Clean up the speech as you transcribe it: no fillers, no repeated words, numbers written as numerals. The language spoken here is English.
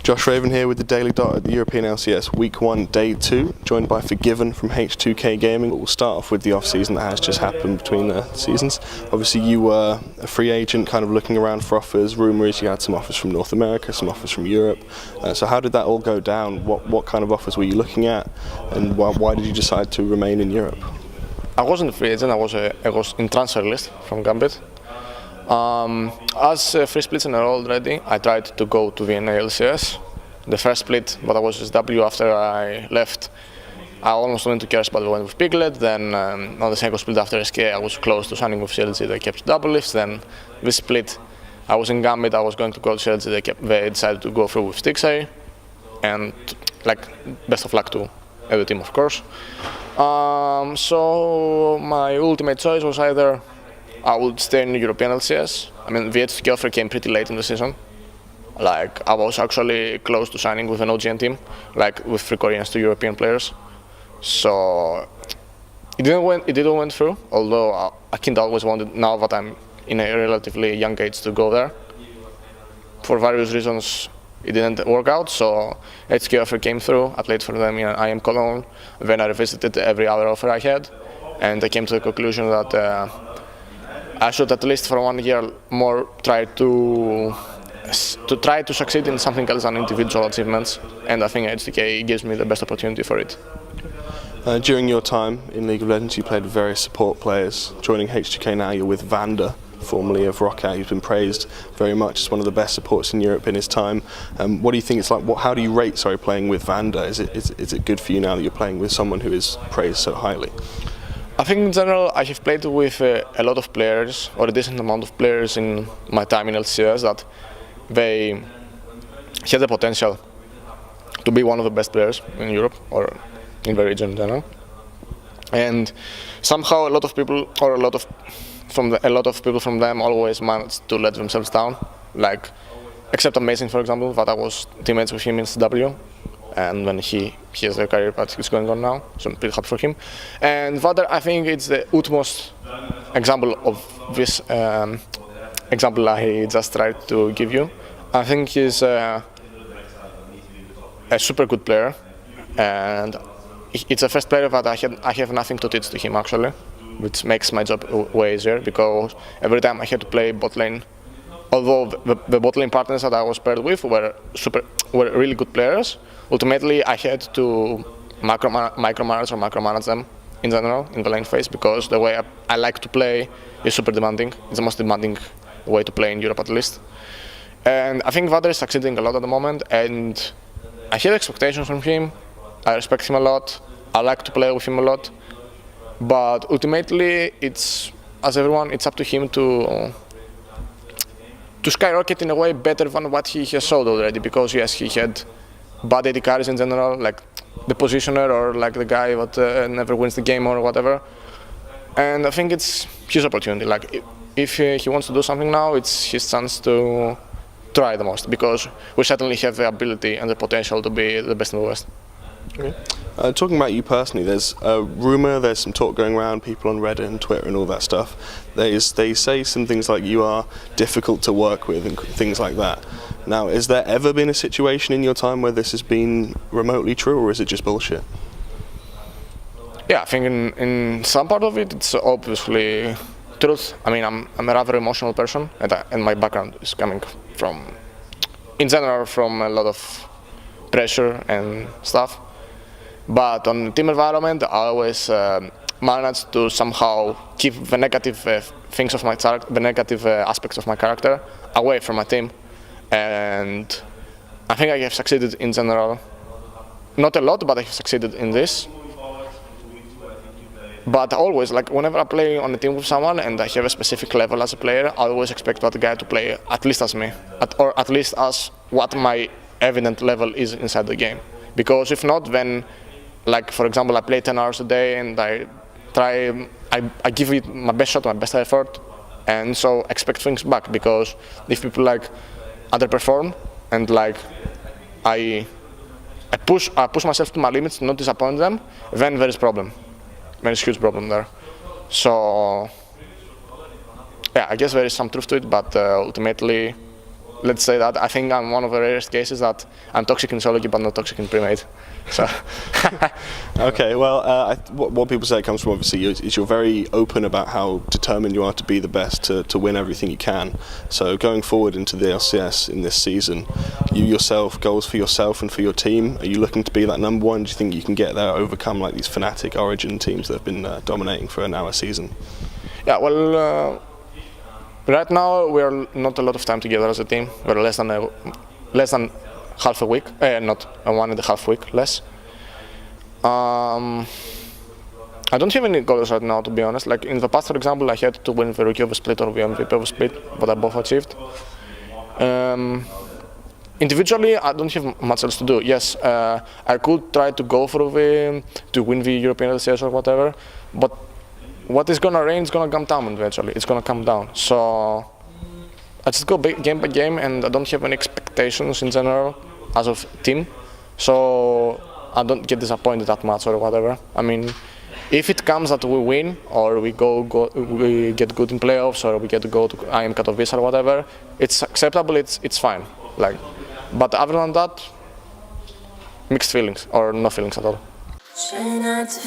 Josh Raven here with the Daily Dot at the European LCS Week 1, Day 2, joined by forg1ven from H2K Gaming. We'll start off with the off-season that has just happened between the seasons. Obviously you were a free agent, kind of looking around for offers, rumours, you had some offers from North America, some offers from Europe. So how did that all go down? What kind of offers were you looking at, and why did you decide to remain in Europe? I wasn't a free agent, I was in transfer list from Gambit. As free splits in a row already, I tried to go to Vienna LCS. The first split, but I was just W after I left. I almost went to Keras, but I went with Piglet. Then on the second split after SK, I was close to signing with CLG, they kept double lifts. Then this split, I was in Gambit, I was going to go to CLG, they decided to go through with Stixay. And like, best of luck to every team, of course. So my ultimate choice was either I would stay in European LCS. I mean, the H2K offer came pretty late in the season. Like, I was actually close to signing with an OGN team, like with 3 Koreans, 2 European players. So it didn't went through, although I kind of always wanted, now that I'm in a relatively young age, to go there. For various reasons, it didn't work out, so H2K offer came through. I played for them in IM Cologne. Then I revisited every other offer I had, and I came to the conclusion that I should at least for 1 year more try to succeed in something else than individual achievements, and I think H2K gives me the best opportunity for it. During your time in League of Legends, you played with various support players. Joining H2K now, you're with Vanda, formerly of Roccat. He's been praised very much as one of the best supports in Europe in his time. What do you think it's like? How do you rate playing with Vanda? Is it good for you now that you're playing with someone who is praised so highly? I think in general I have played with a lot of players, or a decent amount of players in my time in LCS, that they had the potential to be one of the best players in Europe or in the region in general. And somehow a lot of people, or a lot of people from them always managed to let themselves down. Like, except Amazing, for example, that I was teammates with him in CW. And when he has a career path that's going on now, so I'm pretty happy for him. And Vader, I think it's the utmost example of this example I just tried to give you. I think he's a super good player, and it's the first player that I have nothing to teach to him actually, which makes my job way easier, because every time I had to play bot lane, although the bot lane partners that I was paired with were really good players, ultimately I had to micromanage them in general in the lane phase, because the way I like to play is super demanding. It's the most demanding way to play in Europe, at least. And I think Vader is succeeding a lot at the moment, and I had expectations from him. I respect him a lot. I like to play with him a lot. But ultimately, it's up to him to skyrocket in a way better than what he has showed already, because yes, he had bad AD carries in general, like the positioner or like the guy that never wins the game or whatever. And I think it's his opportunity. Like, if he wants to do something now, it's his chance to try the most, because we certainly have the ability and the potential to be the best in the West. Okay. Talking about you personally, there's a rumour, there's some talk going around, people on Reddit and Twitter and all that stuff. They say some things like you are difficult to work with and things like that. Now, has there ever been a situation in your time where this has been remotely true, or is it just bullshit? Yeah, I think in some part of it, it's obviously truth. I mean, I'm a rather emotional person, and my background is coming from, in general, from a lot of pressure and stuff. But on the team environment, I always managed to somehow keep the negative things of my character, the negative aspects of my character, away from my team. And I think I have succeeded in general. Not a lot, but I have succeeded in this. But always, like, whenever I play on a team with someone and I have a specific level as a player, I always expect that guy to play at least as me, or at least as what my evident level is inside the game. Because if not, then, like, for example, I play 10 hours a day and I give it my best shot, my best effort, and so expect things back. Because if people like underperform and like I push myself to my limits to not disappoint them, then there is problem. There is a huge problem there. So yeah, I guess there is some truth to it, but ultimately let's say that. I think I'm one of the rarest cases that I'm toxic in solo queue but not toxic in pre-made. So. Okay, well, what people say comes from obviously is you're very open about how determined you are to be the best, to win everything you can. So going forward into the LCS in this season, you yourself, goals for yourself and for your team, are you looking to be that number one? Do you think you can get there, overcome like these Fnatic Origin teams that have been dominating for now a season? Yeah, well, right now we're not a lot of time together as a team. We're less than half a week, not 1.5 weeks less. I don't have any goals right now, to be honest. Like in the past, for example, I had to win the Rookie of the Split or the MVP of the Split, but I both achieved. Individually, I don't have much else to do. Yes, I could try to go for to win the European LCS or whatever, but what is gonna reign is gonna come down eventually. It's gonna come down. So I just go game by game, and I don't have any expectations in general as of team. So I don't get disappointed that much or whatever. I mean, if it comes that we win or we get good in playoffs or we get to go to IM Katowice or whatever, it's acceptable. It's fine. Like, but other than that, mixed feelings or no feelings at all. Try not to